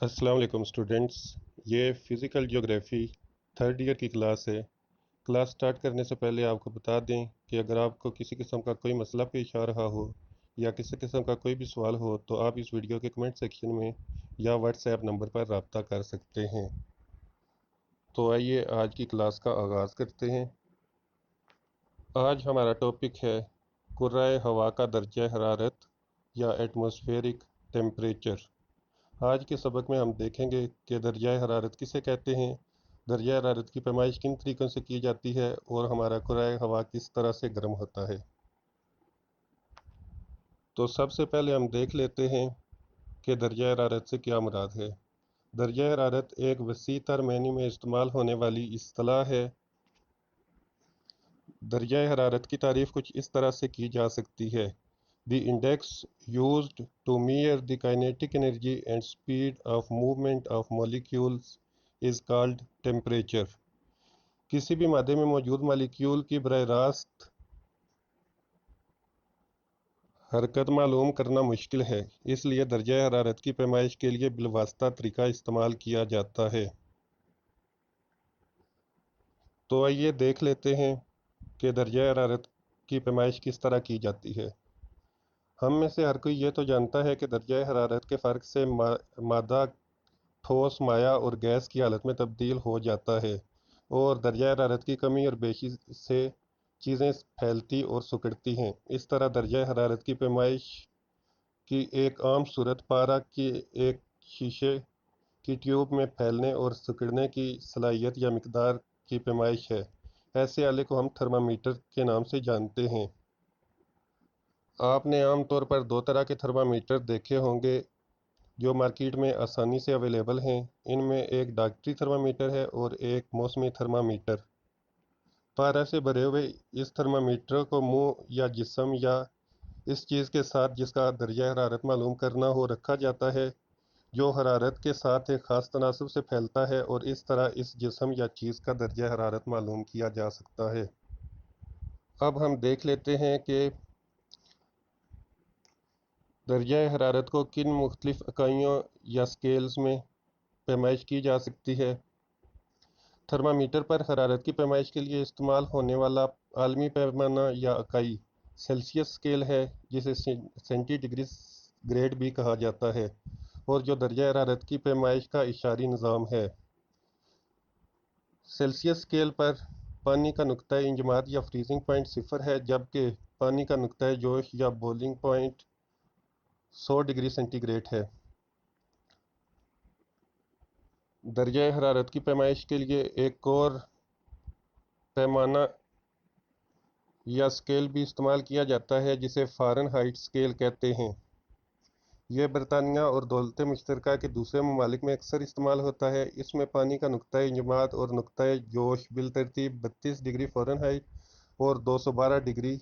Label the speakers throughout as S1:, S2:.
S1: अस्सलाम वालेकुम स्टूडेंट्स। ये फ़िज़िकल ज्योग्राफ़ी थर्ड ईयर की क्लास है। क्लास स्टार्ट करने से पहले आपको बता दें कि अगर आपको किसी किस्म का कोई मसला पेश आ रहा हो या किसी किस्म का कोई भी सवाल हो तो आप इस वीडियो के कमेंट सेक्शन में या व्हाट्सएप नंबर पर रब्ता कर सकते हैं। तो आइए आज की क्लास का आगाज़ करते हैं। आज हमारा टॉपिक है कुर्राए हवा का दर्जा हरारत या एटमॉस्फेरिक टेम्परेचर। आज के सबक में हम देखेंगे कि दर्जा हरारत किसे कहते हैं, दर्जा हरारत की पैमाइश किन तरीक़ों से की जाती है और हमारा कुराए हवा किस तरह से गर्म होता है। तो सबसे पहले हम देख लेते हैं कि दर्जा हरारत से क्या मुराद है। दर्जा हरारत एक वसी तर मायने में इस्तेमाल होने वाली इस्तिलाह है। दर्जा हरारत की तारीफ़ कुछ इस तरह से की जा सकती है: The index used to measure the kinetic energy and speed of movement of molecules is called temperature. किसी भी मादे में मौजूद मालिक्यूल की बराह रास्त हरकत मालूम करना मुश्किल है, इसलिए दर्जा हरारत की पैमाइश के लिए बिलवास्ता तरीका इस्तेमाल किया जाता है। तो आइए देख लेते हैं कि दर्जा हरारत की पैमाइश किस तरह की जाती है। हम में से हर कोई ये तो जानता है कि दर्जा हरारत के फ़र्क से मादा ठोस, माया और गैस की हालत में तब्दील हो जाता है और दर्जा हरारत की कमी और बेशी से चीज़ें फैलती और सिकुड़ती हैं। इस तरह दर्जा हरारत की पैमाइश की एक आम सूरत पारा की एक शीशे की ट्यूब में फैलने और सिकुड़ने की सलाहियत या मिकदार की पैमाइश है। ऐसे आले को हम थर्मामीटर के नाम से जानते हैं। आपने आम तौर पर दो तरह के थर्मामीटर देखे होंगे जो मार्केट में आसानी से अवेलेबल हैं। इनमें एक डॉक्टरी थर्मामीटर है और एक मौसमी थर्मामीटर। पारा से भरे हुए इस थर्मामीटर को मुंह या जिस्म या इस चीज़ के साथ जिसका दर्जा हरारत मालूम करना हो रखा जाता है, जो हरारत के साथ एक ख़ास तनासब से फैलता है और इस तरह इस जिस्म या चीज़ का दर्जा हरारत मालूम किया जा सकता है। अब हम देख लेते हैं कि दर्जा हरारत को किन मुख्तलिफ़ इकाइयों या स्केल्स में पैमाइश की जा सकती है। थर्मामीटर पर हरारत की पैमाइश के लिए इस्तेमाल होने वाला आलमी पैमाना या इकाई सेल्सियस स्केल है, जिसे सेंटीग्रेड भी कहा जाता है और जो दर्जा हरारत की पैमाइश का इशारी निज़ाम है। सेल्सियस स्केल पर पानी का नुक्ता इंजमाद या फ्रीजिंग पॉइंट 0 है, जबकि पानी का नुक्ता जोश या बॉइलिंग पॉइंट 100 डिग्री सेंटीग्रेड है। दर्जा हरारत की पैमाइश के लिए एक और पैमाना या स्केल भी इस्तेमाल किया जाता है, जिसे फ़ारेनहाइट स्केल कहते हैं। यह बरतानिया और दौलत मुश्तरका के दूसरे ममालिक में अक्सर इस्तेमाल होता है। इसमें पानी का नुक्ता इंजमाद और नुक्ता जोश बिलतरतीब 32 डिग्री फ़ारेनहाइट और 212 डिग्री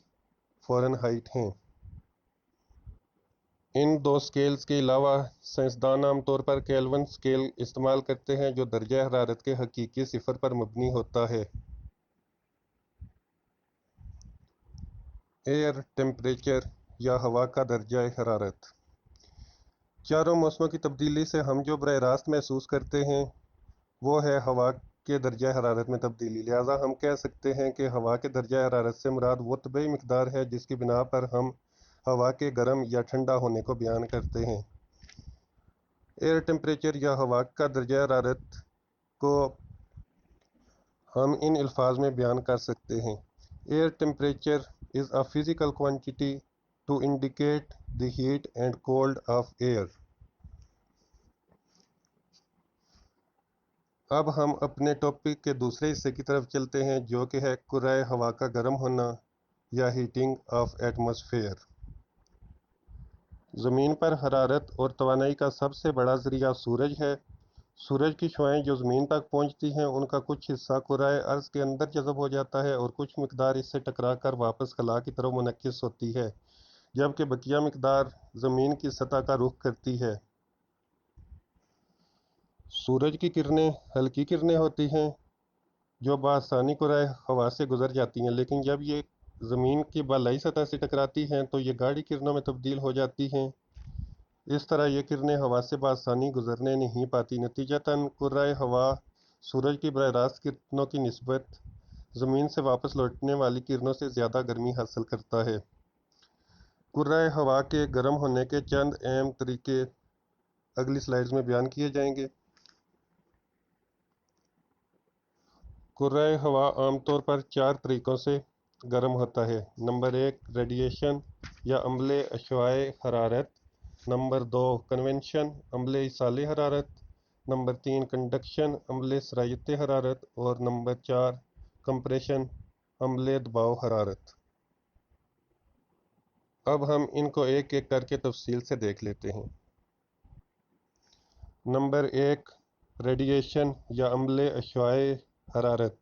S1: फ़ारेनहाइट हैं। इन दो स्केल्स के अलावा साइंसदान आमतौर पर केल्विन स्केल इस्तेमाल करते हैं, जो दर्जा हरारत के हकीकी सिफर पर मबनी होता है। एयर टेम्परेचर या हवा का दर्जा हरारत। चारों मौसमों की तब्दीली से हम जो बराह रास्त महसूस करते हैं वो है हवा के दर्जा हरारत में तब्दीली। लिहाजा हम कह सकते हैं कि हवा के दर्जा हरारत से मुराद वो तबई मिकदार है जिसकी बिना पर हम हवा के गर्म या ठंडा होने को बयान करते हैं। एयर टेम्परेचर या हवा का दर्जा हरारत को हम इन अल्फाज में बयान कर सकते हैं: air temperature is a physical quantity to indicate the heat and cold of air. अब हम अपने टॉपिक के दूसरे हिस्से की तरफ चलते हैं, जो कि है कुर्राए हवा का गर्म होना या हीटिंग ऑफ एटमॉस्फेयर। ज़मीन पर हरारत और तवानाई का सबसे बड़ा ज़रिया सूरज है। सूरज की शुआएं जो ज़मीन तक पहुंचती हैं, उनका कुछ हिस्सा कुर्राए अर्ज़ के अंदर जज़ब हो जाता है और कुछ मिकदार इससे टकरा कर वापस खला की तरफ मुनक्किस होती है, जबकि बकिया मिकदार ज़मीन की सतह का रुख करती है। सूरज की किरणें हल्की किरणें होती हैं जो बआसानी कुराए हवा से गुजर जाती हैं, लेकिन जब ये ज़मीन की बालाई सतह से टकराती हैं तो ये गाढ़ी किरणों में तब्दील हो जाती हैं। इस तरह ये किरणें हवा से बआसानी गुजरने नहीं पाती। नतीजतन कुर्राए हवा सूरज की बरह रास्त किरणों की निस्बत ज़मीन से वापस लौटने वाली किरणों से ज़्यादा गर्मी हासिल करता है। कुर्राए हवा के गर्म होने के चंद अहम तरीके अगली स्लाइड्स में बयान किए जाएंगे। कुर्राए हवा आमतौर पर 4 तरीकों से गर्म होता है। नंबर 1 रेडिएशन या अम्ले अश्वाए हरारत। नंबर 2 कन्वेक्शन अम्ले इसाले हरारत। नंबर 3 कंडक्शन अम्ले सरायत हरारत। और नंबर 4 कंप्रेशन अम्ले दबाव हरारत। अब हम इनको एक एक करके तफसील से देख लेते हैं। नंबर 1 रेडिएशन या अम्ले अश्वाए हरारत।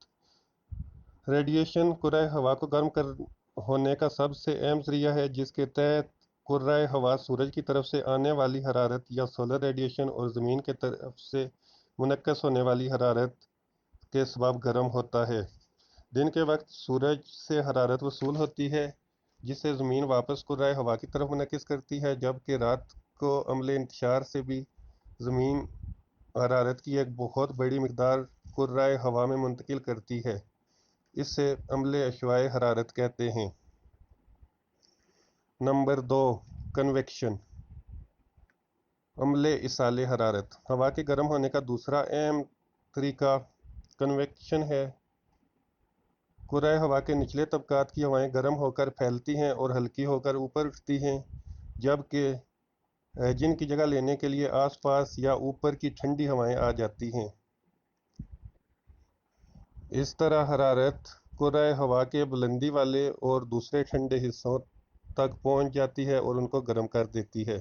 S1: रेडिएशन कुर्राए हवा को गर्म कर होने का सबसे अहम ज़रिया है, जिसके तहत कुर्राए हवा सूरज की तरफ से आने वाली हरारत या सोलर रेडिएशन और ज़मीन के तरफ से मुनक्कस होने वाली हरारत के सबब गर्म होता है। दिन के वक्त सूरज से हरारत वसूल होती है, जिसे ज़मीन वापस कुर्राए हवा की तरफ मुनक्किस करती है, जबकि रात को अम्ले इंतशार से भी ज़मीन हरारत की एक बहुत बड़ी मकदार कुर्राए हवा में मुंतकिल करती है। इसे अम्ले अश्वाए हरारत कहते हैं। नंबर 2 कन्वेक्शन अम्ले इसाले हरारत। हवा के गर्म होने का दूसरा अहम तरीका कन्वेक्शन है। कुर्राए हवा के निचले तबकात की हवाएं गर्म होकर फैलती हैं और हल्की होकर ऊपर उठती हैं, जबकि जिनकी जगह लेने के लिए आसपास या ऊपर की ठंडी हवाएं आ जाती हैं। इस तरह हरारत कुर्राए हवा के बुलंदी वाले और दूसरे ठंडे हिस्सों तक पहुंच जाती है और उनको गर्म कर देती है।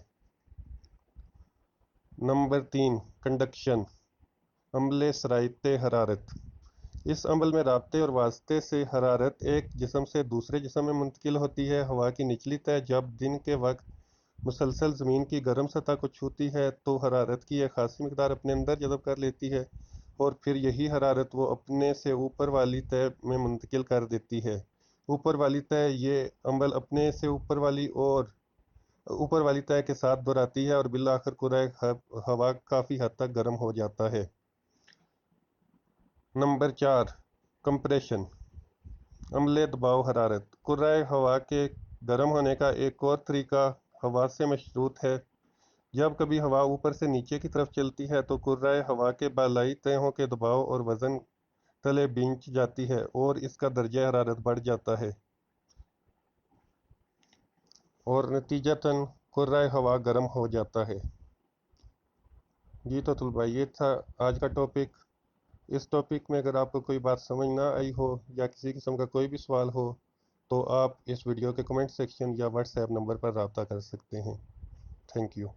S1: नंबर 3 कंडक्शन अम्ले सरायत हरारत। इस अमल में राब्ते और वास्ते से हरारत एक जिस्म से दूसरे जिस्म में मुंतकिल होती है। हवा की निचली तह जब दिन के वक्त मुसलसल ज़मीन की गर्म सतह को छूती है तो हरारत की एक खासी मकदार अपने अंदर जज़ब कर लेती है, और फिर यही हरारत वो अपने से ऊपर वाली तह में मुंतकिल कर देती है। ऊपर वाली तह ये अमल अपने से ऊपर वाली तह के साथ दोहराती है और बिलाखिर कुर्राए हवा काफ़ी हद तक गर्म हो जाता है। नंबर 4 कंप्रेशन अम्ले दबाव हरारत। कुर्राए हवा के गर्म होने का एक और तरीका हवा से मशरूत है। जब कभी हवा ऊपर से नीचे की तरफ चलती है तो कुर्राए हवा के बालाई तहों के दबाव और वज़न तले बिंच जाती है और इसका दर्जा हरारत बढ़ जाता है, और नतीजतन कुर्राए हवा गर्म हो जाता है। जी तो तलबा, ये था आज का टॉपिक। इस टॉपिक में अगर आपको कोई बात समझ ना आई हो या किसी किस्म का कोई भी सवाल हो तो आप इस वीडियो के कमेंट सेक्शन या व्हाट्सएप नंबर पर रब्ता कर सकते हैं। Thank you.